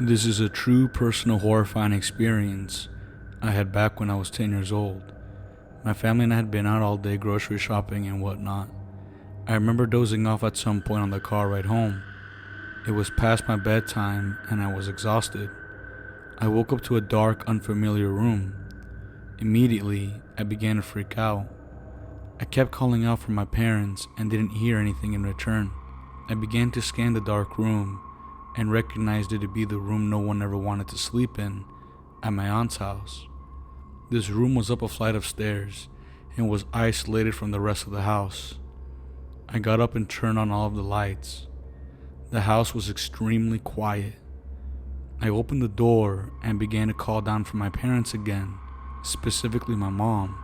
This is a true personal horrifying experience I had back when I was 10 years old. My family and I had been out all day grocery shopping and whatnot. I remember dozing off at some point on the car ride home. It was past my bedtime and I was exhausted. I woke up to a dark, unfamiliar room. Immediately, I began to freak out. I kept calling out for my parents and didn't hear anything in return. I began to scan the dark room and recognized it to be the room no one ever wanted to sleep in at my aunt's house. This room was up a flight of stairs and was isolated from the rest of the house. I got up and turned on all of the lights. The house was extremely quiet. I opened the door and began to call down for my parents again, specifically my mom,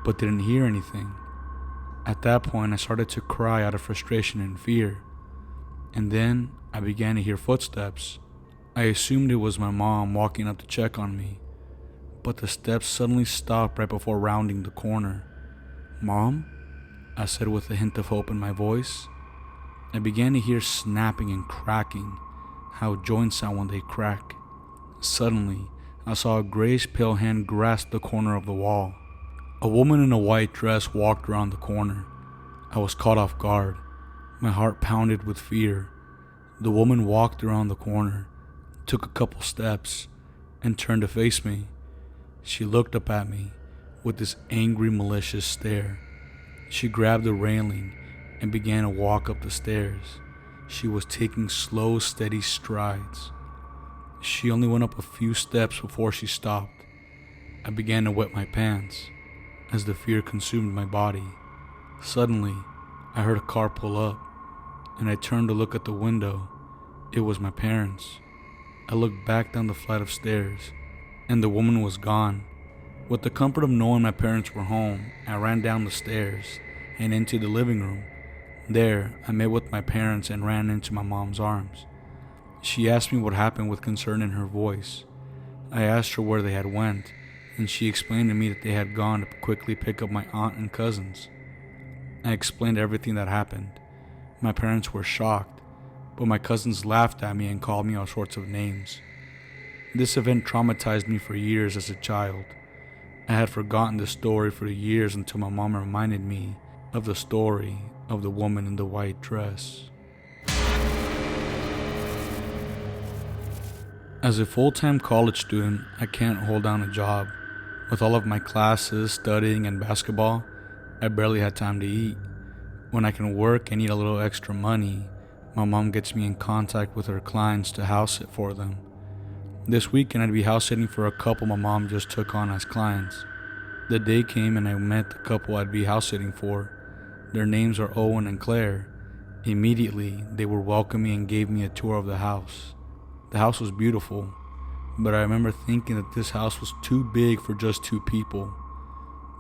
but didn't hear anything. At that point, I started to cry out of frustration and fear. And then I began to hear footsteps. I assumed it was my mom walking up to check on me, but the steps suddenly stopped right before rounding the corner. "Mom?" I said with a hint of hope in my voice. I began to hear snapping and cracking, how joints sound when they crack. Suddenly, I saw a grayish pale hand grasp the corner of the wall. A woman in a white dress walked around the corner. I was caught off guard. My heart pounded with fear. The woman walked around the corner, took a couple steps, and turned to face me. She looked up at me with this angry, malicious stare. She grabbed the railing and began to walk up the stairs. She was taking slow, steady strides. She only went up a few steps before she stopped. I began to wet my pants as the fear consumed my body. Suddenly, I heard a car pull up, and I turned to look at the window. It was my parents. I looked back down the flight of stairs, and the woman was gone. With the comfort of knowing my parents were home, I ran down the stairs and into the living room. There, I met with my parents and ran into my mom's arms. She asked me what happened with concern in her voice. I asked her where they had went, and she explained to me that they had gone to quickly pick up my aunt and cousins. I explained everything that happened. My parents were shocked, but my cousins laughed at me and called me all sorts of names. This event traumatized me for years as a child. I had forgotten the story for years until my mom reminded me of the story of the woman in the white dress. As a full-time college student, I can't hold down a job. With all of my classes, studying, and basketball, I barely had time to eat. When I can work and need a little extra money, my mom gets me in contact with her clients to house sit for them. This weekend I'd be house sitting for a couple my mom just took on as clients. The day came and I met the couple I'd be house sitting for. Their names are Owen and Claire. Immediately, they were welcoming and gave me a tour of the house. The house was beautiful, but I remember thinking that this house was too big for just two people.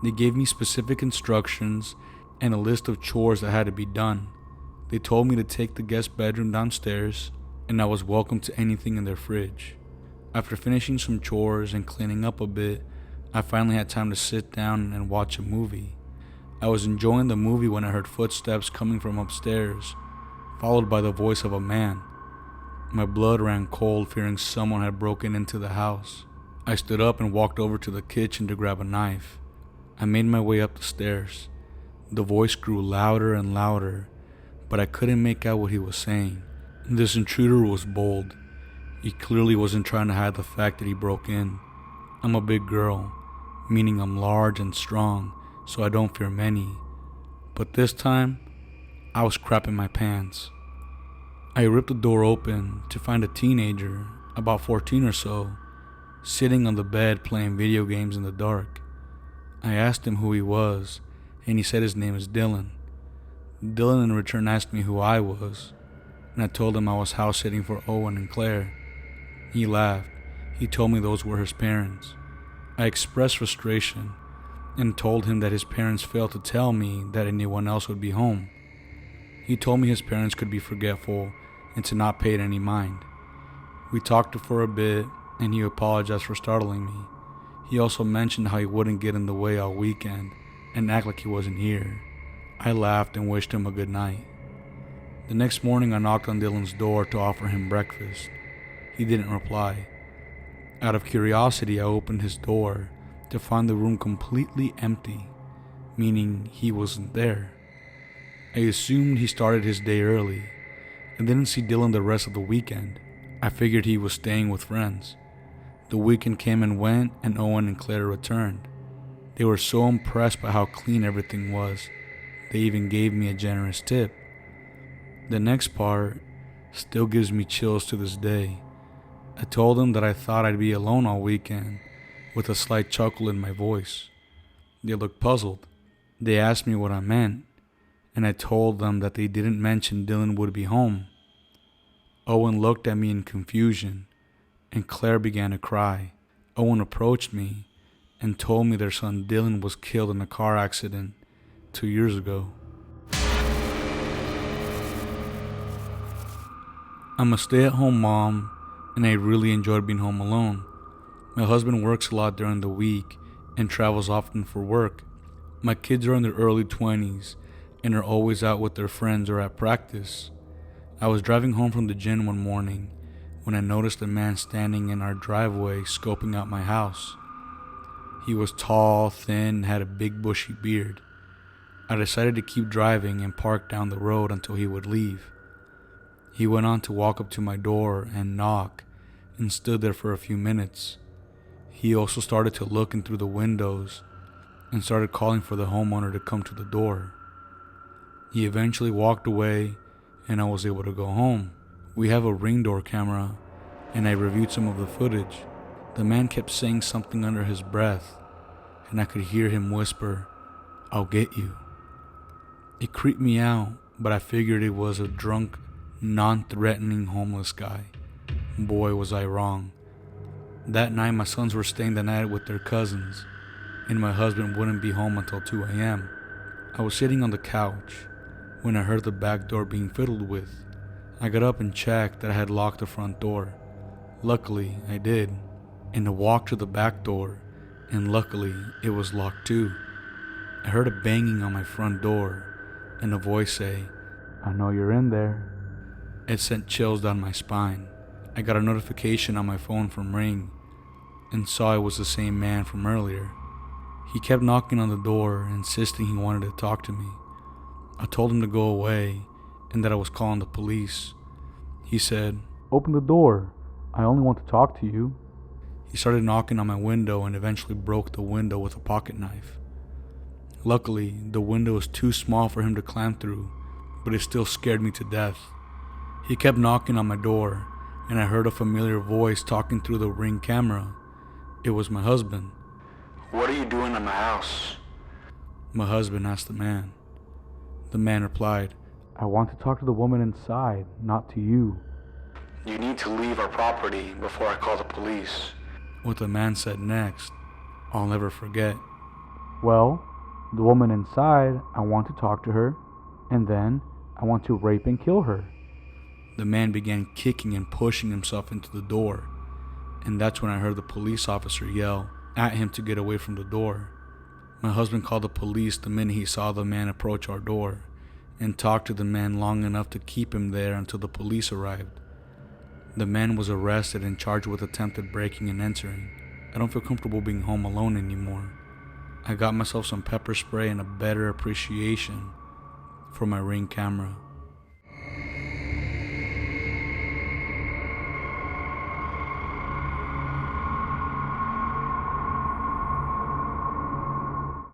They gave me specific instructions and a list of chores that had to be done. They told me to take the guest bedroom downstairs, and I was welcome to anything in their fridge. After finishing some chores and cleaning up a bit, I finally had time to sit down and watch a movie. I was enjoying the movie when I heard footsteps coming from upstairs, followed by the voice of a man. My blood ran cold, fearing someone had broken into the house. I stood up and walked over to the kitchen to grab a knife. I made my way up the stairs. The voice grew louder and louder, but I couldn't make out what he was saying. This intruder was bold. He clearly wasn't trying to hide the fact that he broke in. I'm a big girl, meaning I'm large and strong, so I don't fear many. But this time, I was crapping my pants. I ripped the door open to find a teenager, about 14 or so, sitting on the bed playing video games in the dark. I asked him who he was, and he said his name is Dylan. Dylan in return asked me who I was, and I told him I was house sitting for Owen and Claire. He laughed. He told me those were his parents. I expressed frustration and told him that his parents failed to tell me that anyone else would be home. He told me his parents could be forgetful and to not pay it any mind. We talked for a bit, and he apologized for startling me. He also mentioned how he wouldn't get in the way all weekend and act like he wasn't here. I laughed and wished him a good night. The next morning I knocked on Dylan's door to offer him breakfast. He didn't reply. Out of curiosity, I opened his door to find the room completely empty, meaning he wasn't there. I assumed he started his day early and didn't see Dylan the rest of the weekend. I figured he was staying with friends. The weekend came and went, and Owen and Claire returned. They were so impressed by how clean everything was, they even gave me a generous tip. The next part still gives me chills to this day. I told them that I thought I'd be alone all weekend, with a slight chuckle in my voice. They looked puzzled. They asked me what I meant, and I told them that they didn't mention Dylan would be home. Owen looked at me in confusion, and Claire began to cry. Owen approached me and told me their son Dylan was killed in a car accident 2 years ago. I'm a stay-at-home mom, and I really enjoyed being home alone. My husband works a lot during the week and travels often for work. My kids are in their early 20s and are always out with their friends or at practice. I was driving home from the gym one morning when I noticed a man standing in our driveway scoping out my house. He was tall, thin, and had a big bushy beard. I decided to keep driving and park down the road until he would leave. He went on to walk up to my door and knock and stood there for a few minutes. He also started to look in through the windows and started calling for the homeowner to come to the door. He eventually walked away and I was able to go home. We have a Ring door camera and I reviewed some of the footage. The man kept saying something under his breath and I could hear him whisper, "I'll get you." It creeped me out, but I figured it was a drunk, non-threatening homeless guy. Boy, was I wrong. That night my sons were staying the night with their cousins and my husband wouldn't be home until 2 a.m. I was sitting on the couch when I heard the back door being fiddled with. I got up and checked that I had locked the front door. Luckily, I did, and I walked to the back door, and luckily, it was locked too. I heard a banging on my front door, and a voice say, "I know you're in there." It sent chills down my spine. I got a notification on my phone from Ring, and saw it was the same man from earlier. He kept knocking on the door, insisting he wanted to talk to me. I told him to go away, and that I was calling the police. He said, "Open the door. I only want to talk to you." He started knocking on my window and eventually broke the window with a pocket knife. Luckily, the window was too small for him to climb through, but it still scared me to death. He kept knocking on my door, and I heard a familiar voice talking through the Ring camera. It was my husband. "What are you doing in my house?" My husband asked the man. The man replied, "I want to talk to the woman inside, not to you." "You need to leave our property before I call the police." What the man said next, I'll never forget. "Well, the woman inside, I want to talk to her, and then I want to rape and kill her." The man began kicking and pushing himself into the door, and that's when I heard the police officer yell at him to get away from the door. My husband called the police the minute he saw the man approach our door, and talked to the man long enough to keep him there until the police arrived. The man was arrested and charged with attempted breaking and entering. I don't feel comfortable being home alone anymore. I got myself some pepper spray and a better appreciation for my Ring camera.